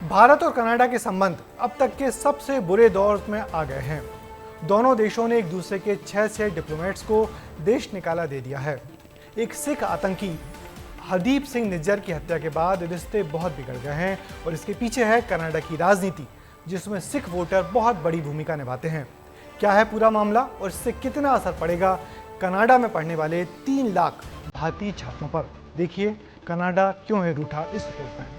भारत और कनाडा के संबंध अब तक के सबसे बुरे दौर में आ गए हैं। दोनों देशों ने एक दूसरे के 6 डिप्लोमेट्स को देश निकाला दे दिया है। एक सिख आतंकी हरदीप सिंह निज्जर की हत्या के बाद रिश्ते बहुत बिगड़ गए हैं और इसके पीछे है कनाडा की राजनीति, जिसमें सिख वोटर बहुत बड़ी भूमिका निभाते हैं। क्या है पूरा मामला और इससे कितना असर पड़ेगा कनाडा में पढ़ने वाले 3 लाख भारतीय छात्रों पर? देखिए कनाडा क्यों है रूठा इस रिपोर्ट में।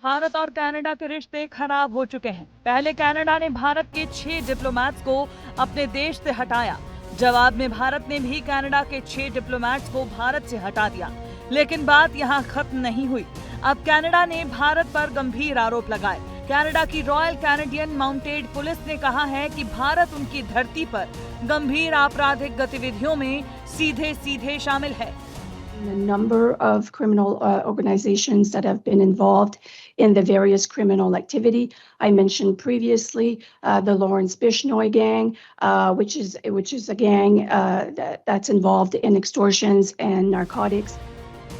भारत और कनाडा के रिश्ते खराब हो चुके हैं। पहले कनाडा ने भारत के 6 डिप्लोमेट्स को अपने देश से हटाया। जवाब में भारत ने भी कनाडा के 6 डिप्लोमेट्स को भारत से हटा दिया। लेकिन बात यहाँ खत्म नहीं हुई। अब कनाडा ने भारत पर गंभीर आरोप लगाए। कनाडा की रॉयल कैनेडियन माउंटेड पुलिस ने कहा है कि भारत उनकी धरती पर गंभीर आपराधिक गतिविधियों में सीधे शामिल है। A number of criminal organizations that have been involved in the various criminal activity. I mentioned previously the Lawrence Bishnoi gang, which is a gang that's involved in extortions and narcotics.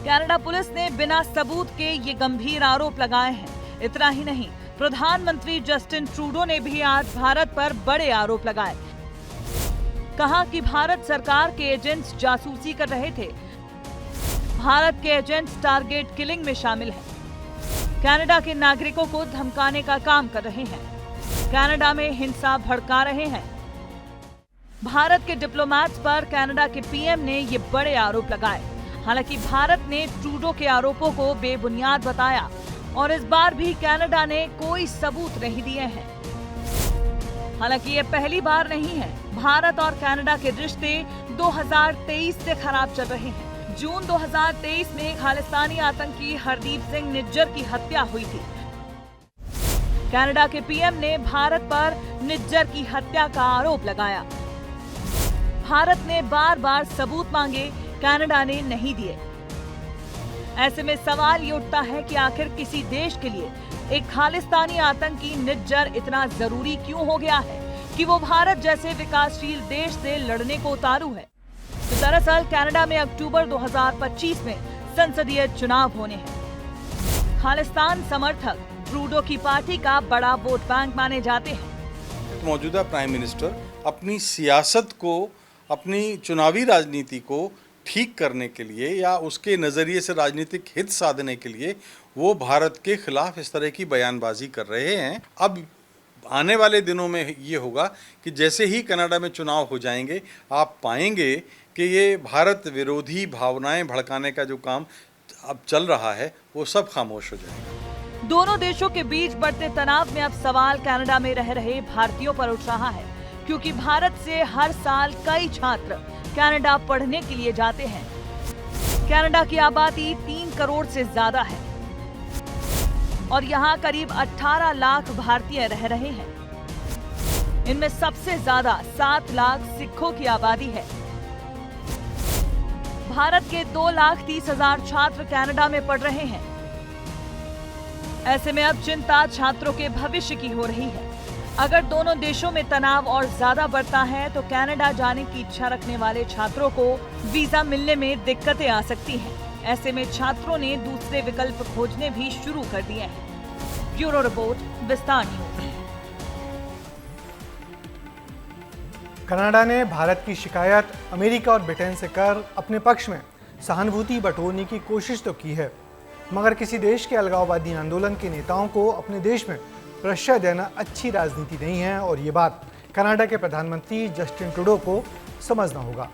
Canada police ने बिना सबूत के ये गंभीर आरोप लगाए हैं। इतना ही नहीं, प्रधानमंत्री जस्टिन ट्रूडो ने भी आज भारत पर बड़े आरोप लगाए। कहा कि भारत सरकार के एजेंट्स जासूसी कर रहे थे। भारत के एजेंट्स टारगेट किलिंग में शामिल हैं। कनाडा के नागरिकों को धमकाने का काम कर रहे हैं। कनाडा में हिंसा भड़का रहे हैं। भारत के डिप्लोमेट्स पर कनाडा के पीएम ने ये बड़े आरोप लगाए। हालांकि भारत ने ट्रूडो के आरोपों को बेबुनियाद बताया और इस बार भी कनाडा ने कोई सबूत नहीं दिए हैं। हालांकि ये पहली बार नहीं है। भारत और कनाडा के रिश्ते 2023 से खराब चल रहे हैं। जून 2023 में खालिस्तानी आतंकी हरदीप सिंह निज्जर की हत्या हुई थी। कनाडा के पीएम ने भारत पर निज्जर की हत्या का आरोप लगाया। भारत ने बार-बार सबूत मांगे, कनाडा ने नहीं दिए। ऐसे में सवाल ये उठता है कि आखिर किसी देश के लिए एक खालिस्तानी आतंकी निज्जर इतना जरूरी क्यों हो गया है कि वो भारत जैसे विकासशील देश से लड़ने को उतारू है। तो दरअसल कनाडा में अक्टूबर 2025 में संसदीय चुनाव होने हैं। खालिस्तान समर्थक ट्रूडो की पार्टी का बड़ा वोट बैंक माने जाते हैं। मौजूदा प्राइम मिनिस्टर अपनी सियासत को, अपनी चुनावी राजनीति को ठीक करने के लिए या उसके नज़रिए से राजनीतिक हित साधने के लिए वो भारत के खिलाफ इस तरह की बयानबाजी कर रहे हैं। अब आने वाले दिनों में ये होगा कि जैसे ही कनाडा में चुनाव हो जाएंगे, आप पाएंगे कि ये भारत विरोधी भावनाएं भड़काने का जो काम अब चल रहा है वो सब खामोश हो जाएगा। दोनों देशों के बीच बढ़ते तनाव में अब सवाल कनाडा में रह रहे भारतीयों पर उठ रहा है, क्योंकि भारत से हर साल कई छात्र कनाडा पढ़ने के लिए जाते हैं। कनाडा की आबादी 3 करोड़ से ज्यादा है और यहाँ करीब 18 लाख भारतीय रह रहे हैं। इनमें सबसे ज्यादा 7 लाख सिखों की आबादी है। भारत के 2,30,000 छात्र कनाडा में पढ़ रहे हैं। ऐसे में अब चिंता छात्रों के भविष्य की हो रही है। अगर दोनों देशों में तनाव और ज्यादा बढ़ता है तो कनाडा जाने की इच्छा रखने वाले छात्रों को वीजा मिलने में दिक्कतें आ सकती हैं। ऐसे में छात्रों ने दूसरे विकल्प खोजने भी शुरू कर दिए हैं। ब्यूरो रिपोर्ट, विस्तार न्यूज। कनाडा ने भारत की शिकायत अमेरिका और ब्रिटेन से कर अपने पक्ष में सहानुभूति बटोरने की कोशिश तो की है, मगर किसी देश के अलगाववादी आंदोलन के नेताओं को अपने देश में प्रश्रय देना अच्छी राजनीति नहीं है और ये बात कनाडा के प्रधानमंत्री जस्टिन ट्रूडो को समझना होगा।